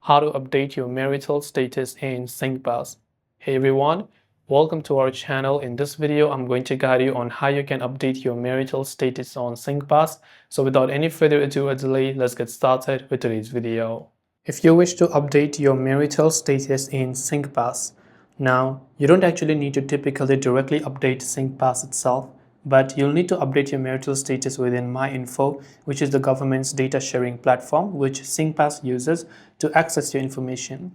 how to update your marital status in Singpass. Hey everyone, welcome to our channel. In this video, I'm going to guide you on how you can update your marital status on Singpass. So without any further ado or delay, let's get started with today's video. If you wish to update your marital status in Singpass, now you don't actually need to typically directly update Singpass itself, but you'll need to update your marital status within MyInfo, which is the government's data sharing platform which Singpass uses to access your information.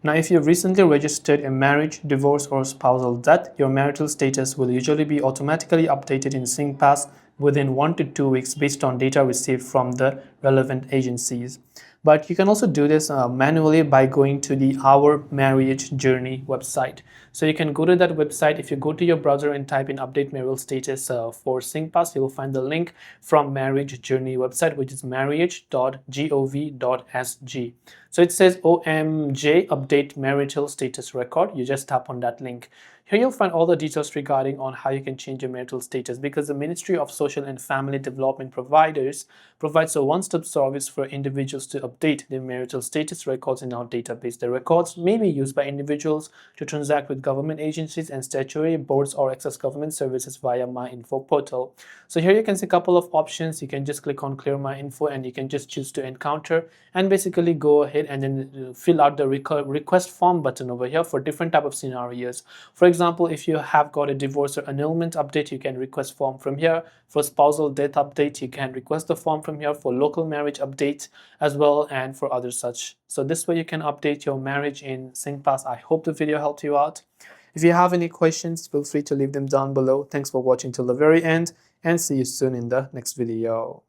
Now, if you've recently registered a marriage, divorce, or spousal death, your marital status will usually be automatically updated in Singpass within 1 to 2 weeks based on data received from the relevant agencies. But you can also do this manually by going to the Our Marriage Journey website. So you can go to that website. If you go to your browser and type in update marital status for Singpass, you will find the link from Marriage Journey website, which is marriage.gov.sg. So it says OMJ update marital status record. You just tap on that link. Here you'll find all the details regarding on how you can change your marital status, because the Ministry of Social and Family Development provides a one-stop service for individuals to update their marital status records in our database. The records may be used by individuals to transact with government agencies and statutory boards or access government services via MyInfo portal. So here you can see a couple of options. You can just click on Clear MyInfo and you can just choose to encounter and basically go ahead and then fill out the request form button over here for different type of scenarios. For example, if you have got a divorce or annulment update, you can request form from here. For spousal death update, you can request the form from here. For local marriage update as well, and for other such. So this way you can update your marriage in Singpass. I hope the video helped you out. If you have any questions, feel free to leave them down below. Thanks for watching till the very end, and see you soon in the next video.